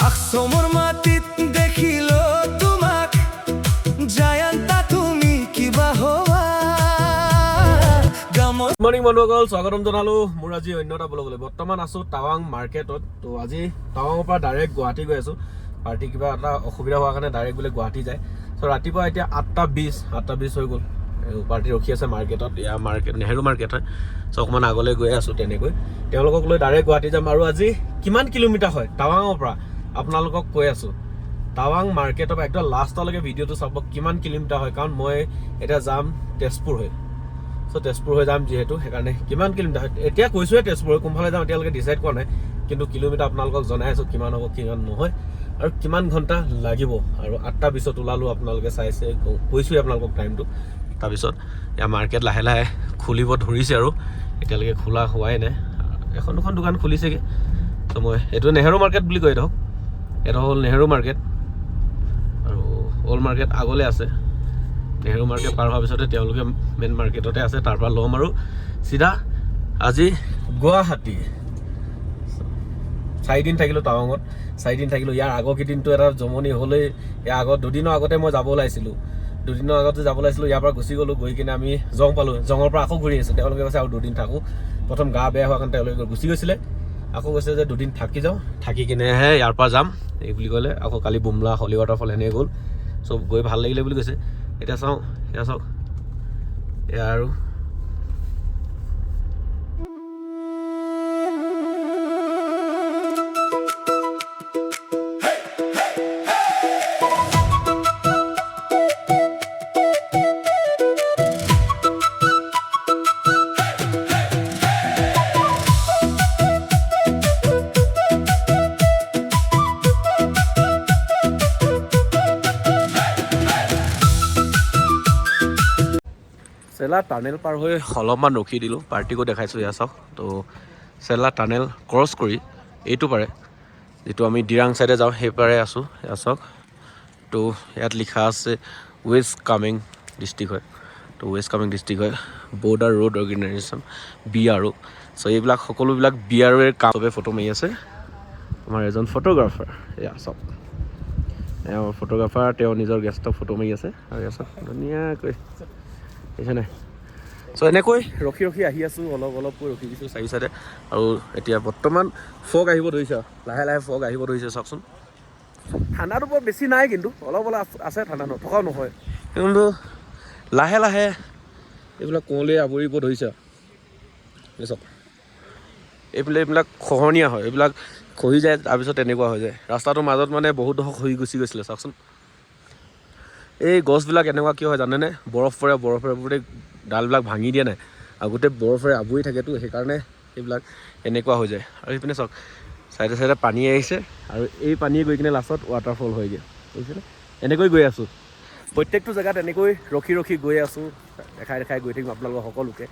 আকসমৰ মাটিত দেখিল তোমাক জায়ান্তা তুমি কিবা হোৱা গামত মৰ্নিং বন্ধুসকল স্বাগতম জনালো মোৰ আজি অন্য এটা ব্লগলৈ বৰ্তমান আছো টাৱাং মাৰ্কেটত তো আজি টাৱাঙৰ পৰা ডাইৰেক্ট গুৱাহাটী গৈ আছো পাৰ্টি কিবা এটা অসুবিধা হোৱাৰ কাৰণে ডাইৰেক্ট বোলে গুৱাহাটী যায় তো ৰাতিপুৱা এতিয়া 8:20 হৈ গ'ল পাৰ্টি ৰখি আছে মাৰ্কেটত ইয়া মাৰ্কেট নেহেৰু মাৰ্কেট হয় চ' অকণমান আগলৈ গৈ আছো তেনেকৈ তেওঁলোকক লৈ ডাইৰেক্ট গুৱাহাটী যাম আৰু আজি কিমান কিলোমিটাৰ হয় টাৱাঙৰ পৰা আপোনালোকক কৈ আছো টাৱাং মাৰ্কেটৰ পৰা একদম লাষ্টলৈকে ভিডিঅ'টো চাব কিমান কিলোমিটাৰ হয় কাৰণ মই এতিয়া যাম তেজপুৰ হৈ চ' তেজপুৰ হৈ যাম যিহেতু সেইকাৰণে কিমান কিলোমিটাৰ এতিয়া কৈছোৱে তেজপুৰ কোনফালে যাম এতিয়ালৈকে ডিচাইড কৰা নাই কিন্তু কিলোমিটাৰ আপোনালোকক জনাই আছো কিমান হ'ব কিমান নহয় আৰু কিমান ঘণ্টা লাগিব আৰু 8:20 ওলালো আপোনালোকে চাইছে কৈছোৱে আপোনালোকক টাইমটো তাৰপিছত ইয়াৰ মাৰ্কেট লাহে লাহে খুলিব ধৰিছে আৰু এতিয়ালৈকে খোলা হোৱাই নাই এখন দুখন দোকান খুলিছেগৈ ত' মই এইটো নেহেৰু মাৰ্কেট বুলি কয় ধৰক এটা হ'ল নেহেৰু মাৰ্কেট আৰু অল্ড মাৰ্কেট আগলৈ আছে নেহেৰু মাৰ্কেট পাৰ হোৱাৰ পিছতে তেওঁলোকে মেইন মাৰ্কেটতে আছে তাৰ পৰা ল'ম আৰু চিধা আজি গুৱাহাটী 4 দিন থাকিলোঁ টাৱাঙত 4 দিন থাকিলোঁ ইয়াৰ আগৰ কেইদিনটো এটা জমনি হ'লেই ইয়াৰ আগত দুদিনৰ আগতে মই যাব ওলাইছিলোঁ দুদিনৰ আগতে যাব ওলাইছিলোঁ ইয়াৰ পৰা গুচি গ'লোঁ গৈ কিনে আমি জং পালোঁ জঙৰ পৰা আকৌ ঘূৰি আহিছোঁ তেওঁলোকে কৈছে আৰু দুদিন থাকোঁ প্ৰথম গা বেয়া হোৱাৰ কাৰণে তেওঁলোকে গুচি গৈছিলে আকৌ কৈছে যে দুদিন থাকি যাওঁ থাকি কিনেহে ইয়াৰ পৰা যাম এই বুলি ক'লে আকৌ কালি বুমলা হলি ৱাটাৰফল এনেকৈ গ'ল চব গৈ ভাল লাগিলে বুলি কৈছে এতিয়া চাওঁ এয়া চাওক এয়া আৰু চেলা টানেল পাৰ হৈ অলপমান ৰখি দিলোঁ পাৰ্টিকো দেখাইছোঁ এয়া চাওক তো চেলা টানেল ক্ৰছ কৰি এইটো পাৰে যিটো আমি দিৰাং ছাইডে যাওঁ সেই পাৰে আছোঁ এয়া চাওক তো ইয়াত লিখা আছে ৱেষ্ট কামেং ডিষ্ট্ৰিক্ট হয় তো ৱেষ্ট কামেং ডিষ্ট্ৰিক্ট হয় বৰ্ডাৰ ৰোড অৰ্গেনাইজেশ্যন BRO চ' এইবিলাক সকলোবিলাক BROৰ কামে ফটো মাৰি আছে আমাৰ এজন ফটোগ্ৰাফাৰ এয়া চাওক এওঁ ফটোগ্ৰাফাৰ তেওঁ নিজৰ গেষ্টক ফটো মাৰি আছে আৰু এয়া চাওক ধুনীয়াকৈ দেখিছে নাই চ' এনেকৈ ৰখি ৰখি আহি আছোঁ অলপকৈ ৰখি দিছোঁ চাৰি চাইডে আৰু এতিয়া বৰ্তমান ফগ আহিব ধৰিছে লাহে লাহে ফগ আহিব ধৰিছে চাওকচোন ঠাণ্ডাটো বৰ বেছি নাই কিন্তু অলপ আছে ঠাণ্ডা নথকাও নহয় কিন্তু লাহে লাহে এইবিলাক কুঁৱলীয়ে আৱৰিব ধৰিছে চাওক এইবিলাক খহনীয়া হয় এইবিলাক খহি যায় তাৰপিছত তেনেকুৱা হৈ যায় ৰাস্তাটোৰ মাজত মানে বহুত দশক হৈ গুচি গৈছিলে চাওকচোন এই গছবিলাক এনেকুৱা কিয় হয় জানেনে বৰফেৰে গোটেই ডালবিলাক ভাঙি দিয়া নাই আৰু গোটেই বৰফেৰে আৱৰি থাকেতো সেইকাৰণে এইবিলাক এনেকুৱা হৈ যায় আৰু সেইপিনে চাওক চাইডে চাইডে পানী আহিছে আৰু এই পানীয়ে গৈ কিনে লাষ্টত ৱাটাৰফল হয়গৈ বুজিছেনে এনেকৈ গৈ আছোঁ প্ৰত্যেকটো জেগাত এনেকৈ ৰখি ৰখি গৈ আছোঁ দেখাই গৈ থাকিম আপোনালোকক সকলোকে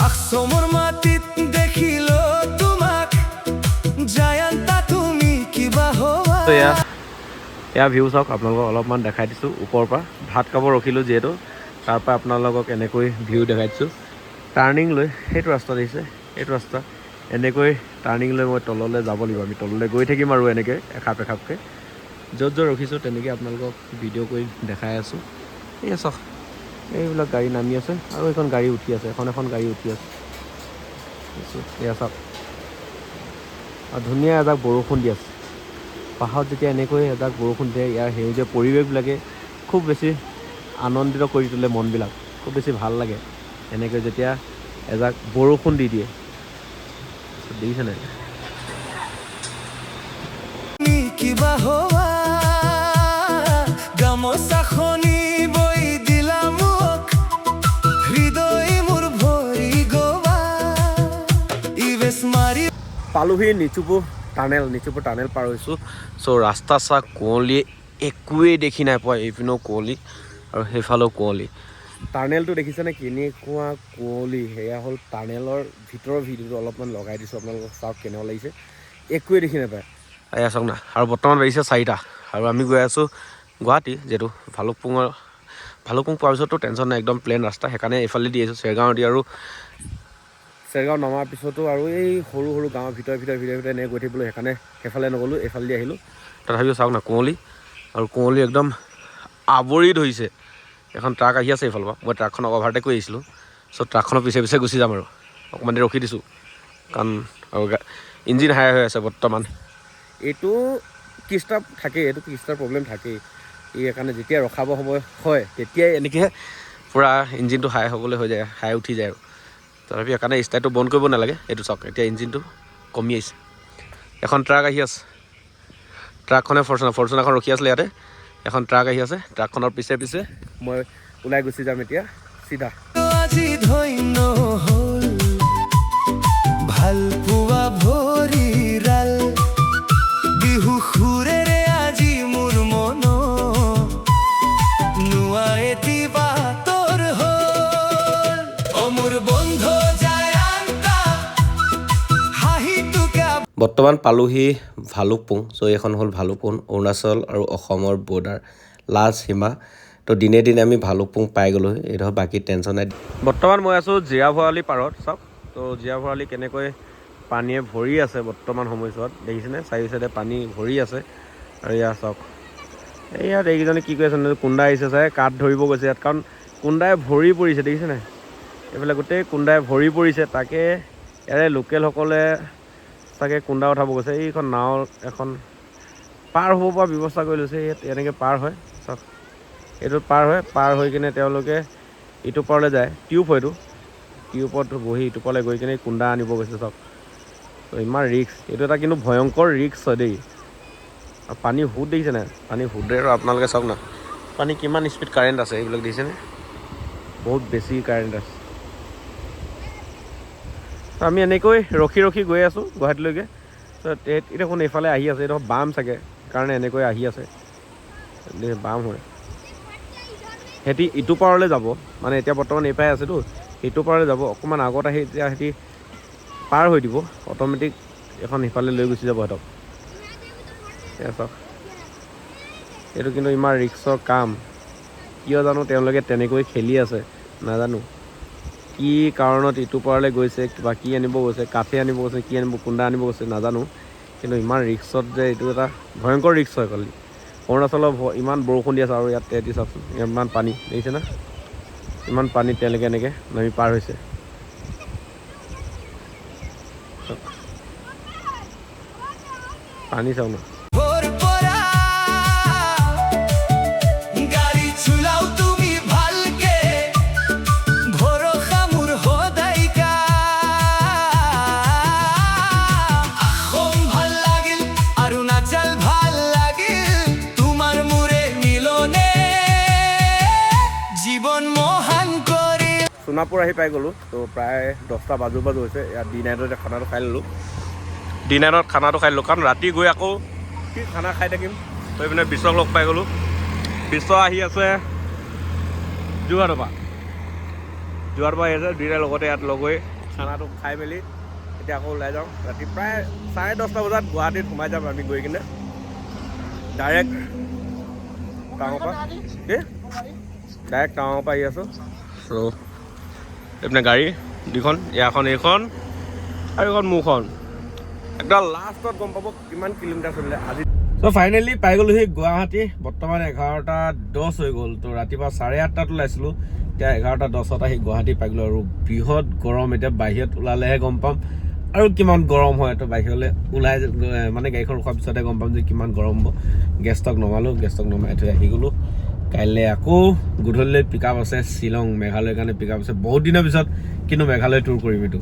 আকসমৰ মাটিত দেখিল তোমাক জায়ান্তা তুমি কিবা হোৱা এয়া ভিউ চাওক আপোনালোকক অলপমান দেখাই দিছোঁ ওপৰৰ পৰা ভাত খাব ৰখিলোঁ যিহেতু তাৰ পৰা আপোনালোকক এনেকৈ ভিউ দেখাই দিছোঁ টাৰ্ণিং লৈ সেইটো ৰাস্তা দেখিছে এইটো ৰাস্তা এনেকৈ টাৰ্ণিং লৈ মই তললৈ যাব লাগিব আমি তললৈ গৈ থাকিম আৰু এনেকৈ এখাপ এখাপকৈ য'ত ৰখিছোঁ তেনেকৈ আপোনালোকক ভিডিঅ' কৰি দেখাই আছোঁ এই চাওক এইবিলাক গাড়ী নামি আছে আৰু এখন গাড়ী উঠি আছে এখন গাড়ী উঠি আছে এয়া চাওক আৰু ধুনীয়া এজাক বৰষুণ দি আছে পাহাৰত যেতিয়া এনেকৈ এজাক বৰষুণ দিয়ে ইয়াৰ সেউজীয়া পৰিৱেশবিলাকে খুব বেছি আনন্দিত কৰি তোলে মনবিলাক খুব বেছি ভাল লাগে এনেকৈ যেতিয়া এজাক বৰষুণ দি দিয়ে দেখিছে নাই কিবা হোৱা গামোচাখনি বৈ দিলা মোক হৃদয় মোৰ ভৰি গোৱা ইবেছ মাৰি পালোহি নিচুপু টানেল পাৰ হৈছোঁ চ' ৰাস্তা চাহ কুঁৱলীয়ে একোৱেই দেখি নাই পোৱা এইপিনেও কুঁৱলী আৰু সেইফালেও কুঁৱলী টানেলটো দেখিছেনে কেনেকুৱা কুঁৱলী সেয়া হ'ল টানেলৰ ভিতৰৰ ভিডিঅ'টো অলপমান লগাই দিছোঁ আপোনালোকক চাওক কেনেকুৱা লাগিছে একোৱেই দেখি নাপায় এয়া চাওক না আৰু বৰ্তমান বাজিছে 4টা আৰু আমি গৈ আছোঁ গুৱাহাটী যিহেতু ভালুকপুং পোৱাৰ পিছততো টেনশ্যন নাই একদম প্লেন ৰাস্তা সেইকাৰণে এইফালে দি আহিছোঁ চেৰগাঁও দি আৰু চেৰগাঁও নমাৰ পিছতো আৰু এই সৰু সৰু গাঁৱৰ ভিতৰে এনেকৈ গৈ থাকিবলৈ সেইকাৰণে সেইফালে নগ'লোঁ, এইফালেদি আহিলোঁ। তথাপিও চাওক না কুঁৱলী, আৰু কুঁৱলী একদম আৱৰি ধৰিছে। এখন ট্ৰাক আহি আছে এইফালৰ পৰা, মই ট্ৰাকখনক অভাৰটেক কৰি আহিছিলোঁ। চ' ট্ৰাকখনৰ পিছে গুচি যাম আৰু অকণমান দেৰি ৰখি দিছোঁ, কাৰণ আৰু ইঞ্জিন হাই হৈ আছে বৰ্তমান। এইটো কিষ্টাৰ থাকেই, এইটো কিষ্টাৰ প্ৰব্লেম থাকেই। এই সেইকাৰণে যেতিয়া ৰখাব সময় হয় তেতিয়াই এনেকৈ পূৰা ইঞ্জিনটো হাই হ'বলৈ হৈ যায়, হাই উঠি যায় আৰু তথাপি সেইকাৰণে ষ্টাৰ্টটো বন্ধ কৰিব নালাগে। এইটো চাওক এতিয়া ইঞ্জিনটো কমি আহিছে। এখন ট্ৰাক আহি আছে, ট্ৰাকখনে ফৰ্চুনাৰখন ৰখি আছিলে ইয়াতে। এখন ট্ৰাক আহি আছে, ট্ৰাকখনৰ পিছে মই ওলাই গুচি যাম এতিয়া চিধা। আজি ধন্য হ'ল ভাল পোৱা ভৰিৰাল, বিহু সুৰেৰে আজি মোৰ মন নোৱা এটিবা তোৰ হ'ল। অ মোৰ বন্ধু যায় আনতা হাঁহি তোকা। বৰ্তমান পালোহি ভালুকপুং। চ' এইখন হ'ল ভালুকপুং, অৰুণাচল আৰু অসমৰ বৰ্ডাৰ লাষ্ট সীমা। তো দিনে আমি ভালুকপুং পাই গ'লোঁ। এই ধৰক বাকী টেনশ্যন নাই। বৰ্তমান মই আছোঁ জীয়া ভৰালী পাৰত। চাওক তো জীয়া ভৰালী কেনেকৈ পানীয়ে ভৰি আছে বৰ্তমান সময়ছোৱাত, দেখিছেনে? চাৰিও চাইডে পানী ভৰি আছে। আৰু ইয়াত চাওক, ইয়াত এইকেইজনে কি কৰি আছে, কুন্দা আহিছে চাই কাঠ ধৰিব গৈছে ইয়াত, কাৰণ কুন্দাই ভৰি পৰিছে, দেখিছেনে? এইফালে গোটেই কুন্দাই ভৰি পৰিছে। তাকে ইয়াৰে লোকেলসকলে চাগে কুন্দা উঠাব গৈছে। এইখন নাও এখন পাৰ হ'ব পৰা ব্যৱস্থা কৰি লৈছে। ইয়াত এনেকৈ পাৰ হয়, চাওক এইটোত পাৰ হৈ কিনে তেওঁলোকে ইটো পাৰলৈ যায়। টিউব হয় এইটো, টিউবত বহি ইটো পাৰলৈ গৈ কিনে কুন্দা আনিব গৈছে। চাওক তো ইমান ৰিক্স, এইটো এটা কিন্তু ভয়ংকৰ ৰিক্স হয় দেই। আৰু পানী সুত দেখিছে নাই? পানী সুতে আৰু আপোনালোকে চাওক না, পানী কিমান স্পীড কাৰেণ্ট আছে, এইবিলাক দেখিছেনে? বহুত বেছি কাৰেণ্ট আছে। আমি এনেকৈ ৰখি গৈ আছোঁ গুৱাহাটীলৈকে। এতিয়া শুন এইফালে আহি আছে, এইটো বাম চাগে, কাৰণে এনেকৈ আহি আছে, বাম হয়। সিহঁতি ইটো পাৰলৈ যাব, মানে এতিয়া বৰ্তমান এইফালে আছেতো, ইটো পাৰলৈ যাব। অকণমান আগত আহি এতিয়া সিহঁতি পাৰ হৈ দিব, অট'মেটিক এখন সিফালে লৈ গুচি যাব সিহঁতক। চাওক এইটো কিন্তু ইমান ৰিক্সৰ কাম। কিয় জানো তেওঁলোকে তেনেকৈ খেলি আছে, নাজানো কি কাৰণত ইটো পাৰলৈ গৈছে, কিবা কি আনিব গৈছে, কাঠে আনিব গৈছে, কি আনিব, কুন্দা আনিব গৈছে নাজানো। কিন্তু ইমান ৰিক্সত যে এইটো এটা ভয়ংকৰ ৰিক্স হয়। কালি অৰুণাচলৰ ইমান বৰষুণ দি আছে, আৰু ইয়াত তেহেঁতি চাওকচোন ইমান পানী, দেখিছে না? ইমান পানীত তেওঁলোকে এনেকৈ নামি পাৰ হৈছে। পানী চাওক না। ভোৰ পৰা গাড়ী চলাও তুমি ভালকে, ভৰসা মোৰ সদায়কা। অসম ভাল লাগিল, অৰুণাচল ভাল লাগিল, তোমাৰ মোৰে মিলনে জীৱন মহান কৰি। সোণাপুৰ আহি পাই গ'লোঁ। তো প্ৰায় 10টা বাজু হৈছে। ইয়াত D9ত খানাটো খাই ল'লোঁ। D9ত খানাটো খাই ল'লোঁ, কাৰণ ৰাতি গৈ আকৌ কি খানা খাই থাকিম। তো এইপিনে বিশ্বক লগ পাই গ'লোঁ। বিশ্ব আহি আছে যোৰহাটৰ পৰা আহি আছে। দুইটাৰ লগতে ইয়াত লগ হৈ খানাটো খাই মেলি এতিয়া আকৌ ওলাই যাওঁ। ৰাতি প্ৰায় 10:30 বজাত গুৱাহাটীত সোমাই যাম আমি। গৈ কিনে ডাইৰেক্ট টাউনৰ পৰা আহি আছোঁ। চ' এইপিনে গাড়ী দুখন, এইখন আৰু এখন মোৰখন। একদম লাষ্টত গম পাব কিমান কিলোমিটাৰ চলিলে আজি। চ' ফাইনেলি পাই গ'লোহি গুৱাহাটী। বৰ্তমান 11:10 হৈ গ'ল। তো ৰাতিপুৱা 8:30 ওলাইছিলোঁ, এতিয়া 11:10 আহি গুৱাহাটী পাই গ'লোঁ। আৰু বৃহৎ গৰম, এতিয়া বাহিৰত ওলালেহে গম পাম আৰু কিমান গৰম হয়। তো বাহিৰলৈ ওলাই মানে গাড়ীখন ৰখোৱাৰ পিছতে গম পাম যে কিমান গৰম হ'ব। গেছ ষ্টক নমালোঁ, গেছ ষ্টক নমাই থৈ আহি গ'লোঁ। কাইলৈ আকৌ গধূলিলৈ পিক আপ আছে শ্বিলং, মেঘালয়ৰ কাৰণে পিক আপ আছে। বহুত দিনৰ পিছত কিন্তু মেঘালয় টুৰ কৰিম এইটো।